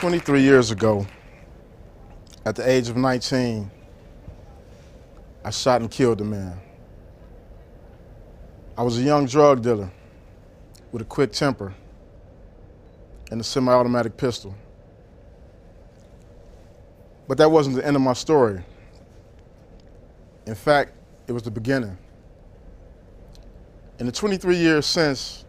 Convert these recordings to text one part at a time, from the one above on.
23 years ago, at the age of 19, I shot and killed a man. I was a young drug dealer with a quick temper and a semi-automatic pistol. But that wasn't the end of my story. In fact, it was the beginning. In the 23 years since,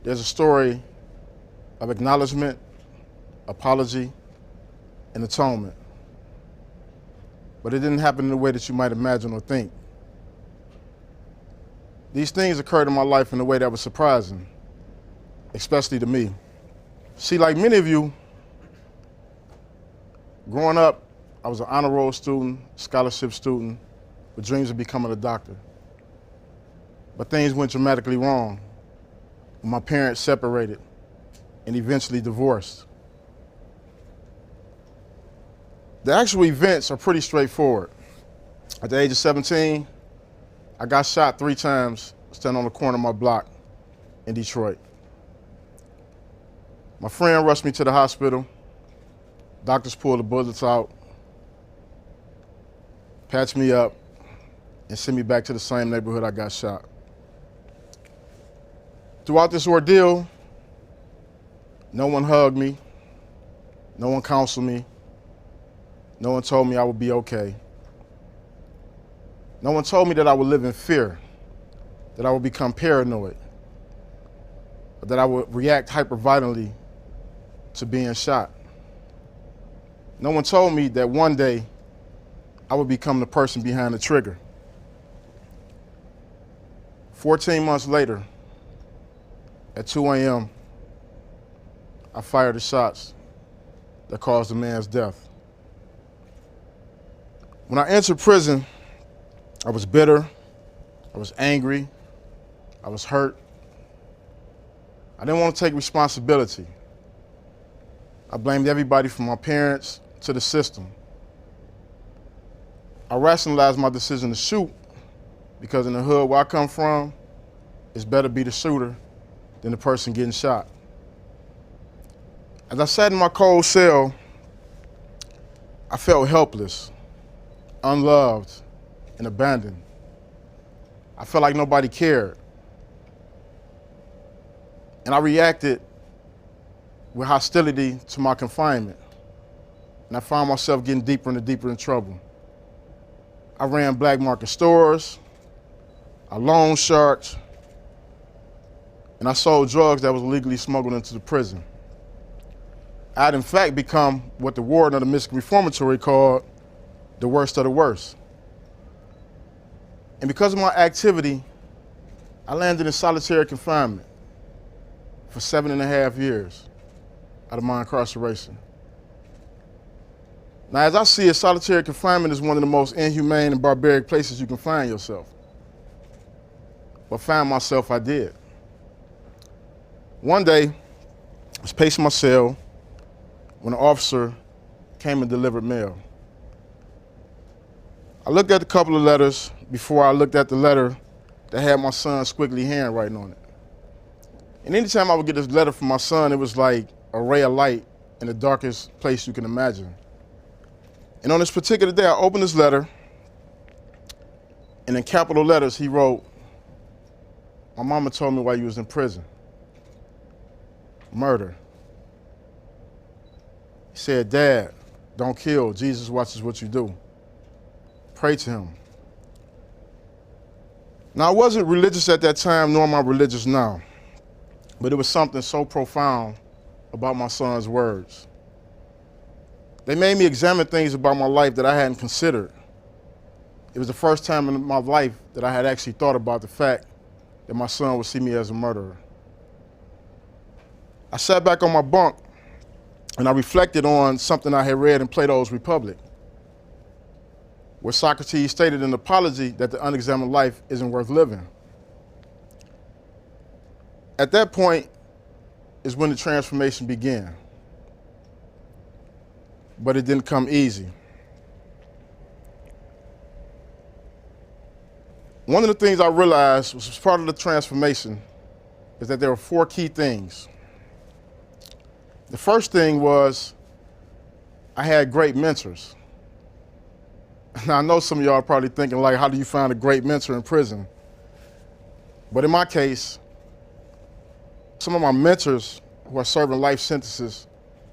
there's a story of acknowledgement, apology, and atonement. But it didn't happen in the way that you might imagine or think. These things occurred in my life in a way that was surprising, especially to me. See, like many of you, growing up, I was an honor roll student, scholarship student, with dreams of becoming a doctor. But things went dramatically wrong when my parents separated and eventually divorced. The actual events are pretty straightforward. At the age of 17, I got shot 3 times standing on the corner of my block in Detroit. My friend rushed me to the hospital. Doctors pulled the bullets out, patched me up, and sent me back to the same neighborhood I got shot. Throughout this ordeal, no one hugged me, no one counseled me, no one told me I would be okay. No one told me that I would live in fear, that I would become paranoid, or that I would react hyperviolently to being shot. No one told me that one day I would become the person behind the trigger. 14 months later, at 2 a.m., I fired the shots that caused the man's death. When I entered prison, I was bitter, I was angry, I was hurt. I didn't want to take responsibility. I blamed everybody from my parents to the system. I rationalized my decision to shoot because in the hood where I come from, it's better be the shooter than the person getting shot. As I sat in my cold cell, I felt helpless, unloved, and abandoned. I felt like nobody cared. And I reacted with hostility to my confinement. And I found myself getting deeper and deeper in trouble. I ran black market stores, I loaned sharks, and I sold drugs that was illegally smuggled into the prison. I had in fact become what the warden of the Michigan Reformatory called the worst of the worst. And because of my activity, I landed in solitary confinement for 7.5 years out of my incarceration. Now, as I see it, solitary confinement is one of the most inhumane and barbaric places you can find yourself. But find myself, I did. One day, I was pacing my cell when an officer came and delivered mail. I looked at a couple of letters before I looked at the letter that had my son's squiggly handwriting on it. And anytime I would get this letter from my son, it was like a ray of light in the darkest place you can imagine. And on this particular day, I opened this letter, and in capital letters, he wrote, "My mama told me while you was in prison. Murder." He said, "Dad, don't kill. Jesus watches what you do. Pray to him." Now, I wasn't religious at that time, nor am I religious now, but it was something so profound about my son's words. They made me examine things about my life that I hadn't considered. It was the first time in my life that I had actually thought about the fact that my son would see me as a murderer. I sat back on my bunk and I reflected on something I had read in Plato's Republic, where Socrates stated an apology that the unexamined life isn't worth living. At that point is when the transformation began. But it didn't come easy. One of the things I realized was part of the transformation is that there were 4 key things. The first thing was I had great mentors. Now, I know some of y'all are probably thinking, like, how do you find a great mentor in prison? But in my case, some of my mentors who are serving life sentences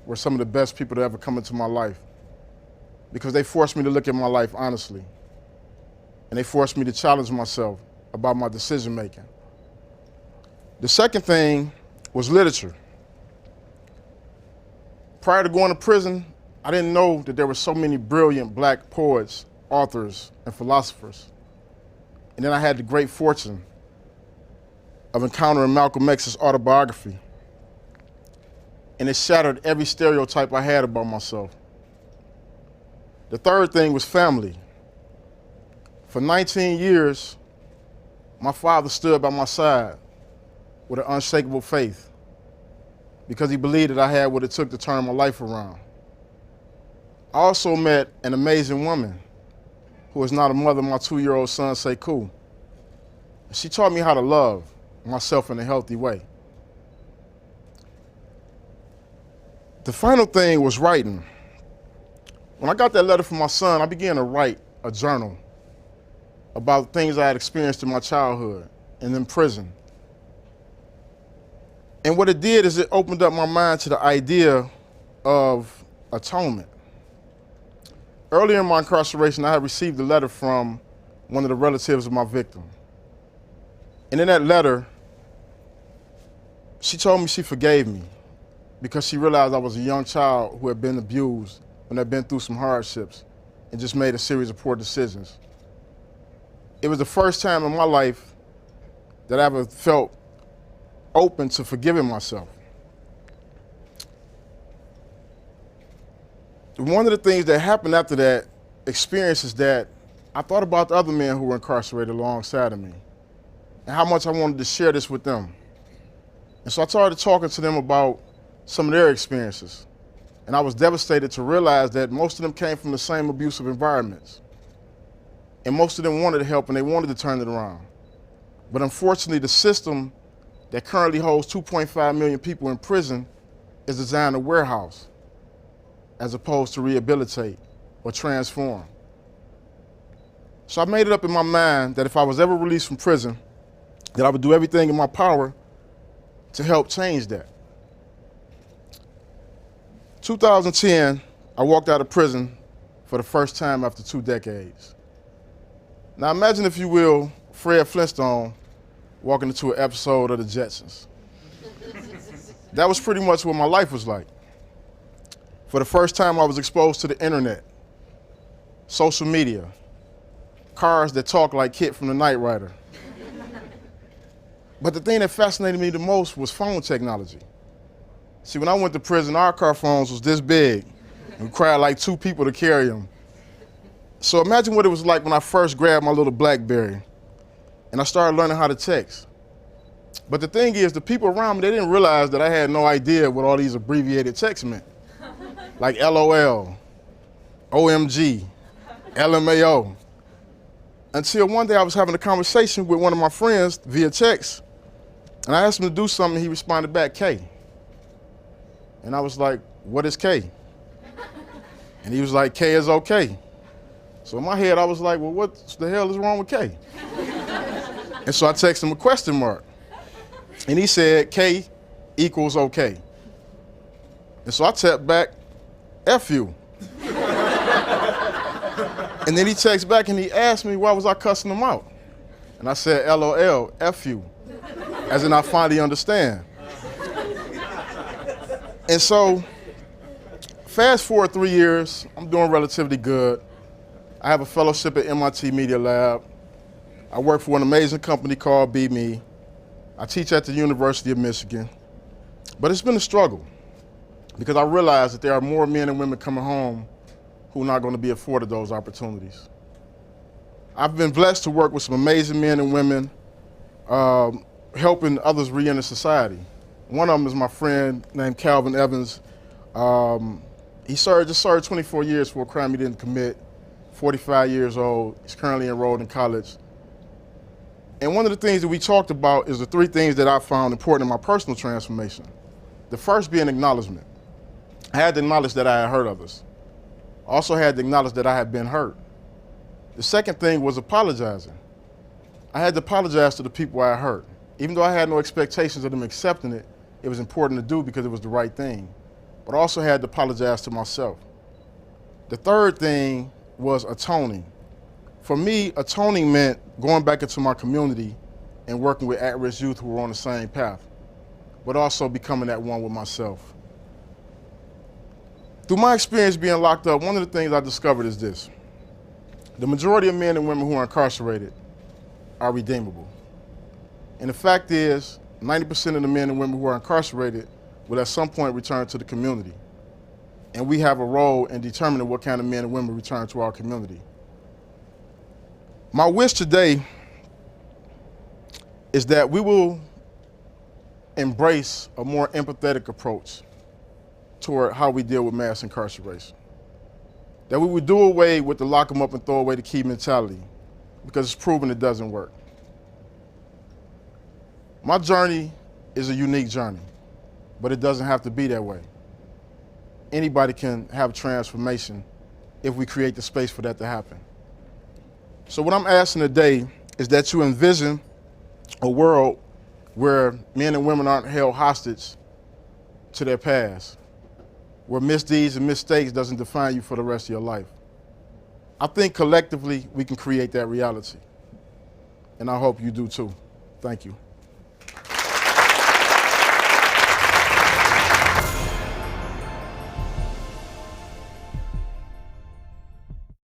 were some of the best people to ever come into my life, because they forced me to look at my life honestly. And they forced me to challenge myself about my decision making. The second thing was literature. Prior to going to prison, I didn't know that there were so many brilliant black poets, authors, and philosophers. And then I had the great fortune of encountering Malcolm X's autobiography. And it shattered every stereotype I had about myself. The third thing was family. For 19 years, my father stood by my side with an unshakable faith because he believed that I had what it took to turn my life around. I also met an amazing woman who is now the mother of my 2-year-old son, Sekou. She taught me how to love myself in a healthy way. The final thing was writing. When I got that letter from my son, I began to write a journal about things I had experienced in my childhood and in prison. And what it did is it opened up my mind to the idea of atonement. Earlier in my incarceration, I had received a letter from one of the relatives of my victim. And in that letter, she told me she forgave me because she realized I was a young child who had been abused and had been through some hardships and just made a series of poor decisions. It was the first time in my life that I ever felt open to forgiving myself. One of the things that happened after that experience is that I thought about the other men who were incarcerated alongside of me and how much I wanted to share this with them. And so I started talking to them about some of their experiences. And I was devastated to realize that most of them came from the same abusive environments. And most of them wanted help and they wanted to turn it around. But unfortunately, the system that currently holds 2.5 million people in prison is designed to warehouse as opposed to rehabilitate or transform. So I made it up in my mind that if I was ever released from prison, that I would do everything in my power to help change that. 2010, I walked out of prison for the first time after 2 decades. Now imagine, if you will, Fred Flintstone walking into an episode of the Jetsons. That was pretty much what my life was like. For the first time, I was exposed to the internet, social media, cars that talk like Kit from the Knight Rider. But the thing that fascinated me the most was phone technology. See, when I went to prison, our car phones was this big. It required like 2 people to carry them. So imagine what it was like when I first grabbed my little BlackBerry and I started learning how to text. But the thing is, the people around me, they didn't realize that I had no idea what all these abbreviated texts meant. Like LOL, OMG, LMAO. Until one day I was having a conversation with one of my friends via text, and I asked him to do something, and he responded back, K. And I was like, what is K? And he was like, K is okay. So in my head, I was like, well, what the hell is wrong with K? And so I texted him a question mark. And he said, K equals okay. And so I tapped back, F you. And then he texts back and he asked me why was I cussing him out. And I said, LOL, F you, as in I finally understand. And so, fast forward 3 years, I'm doing relatively good. I have a fellowship at MIT Media Lab. I work for an amazing company called Be Me. I teach at the University of Michigan. But it's been a struggle because I realize that there are more men and women coming home who are not going to be afforded those opportunities. I've been blessed to work with some amazing men and women helping others re-enter society. One of them is my friend named Calvin Evans. He just served 24 years for a crime he didn't commit, 45 years old. He's currently enrolled in college. And one of the things that we talked about is the 3 things that I found important in my personal transformation. The first being acknowledgement. I had to acknowledge that I had hurt others. I also had to acknowledge that I had been hurt. The second thing was apologizing. I had to apologize to the people I hurt. Even though I had no expectations of them accepting it, it was important to do because it was the right thing. But I also had to apologize to myself. The third thing was atoning. For me, atoning meant going back into my community and working with at-risk youth who were on the same path, but also becoming that one with myself. Through my experience being locked up, one of the things I discovered is this. The majority of men and women who are incarcerated are redeemable. And the fact is, 90% of the men and women who are incarcerated will at some point return to the community. And we have a role in determining what kind of men and women return to our community. My wish today is that we will embrace a more empathetic approach toward how we deal with mass incarceration. That we would do away with the lock them up and throw away the key mentality, because it's proven it doesn't work. My journey is a unique journey, but it doesn't have to be that way. Anybody can have transformation if we create the space for that to happen. So what I'm asking today is that you envision a world where men and women aren't held hostage to their past, where misdeeds and mistakes doesn't define you for the rest of your life. I think collectively we can create that reality, and I hope you do too. Thank you.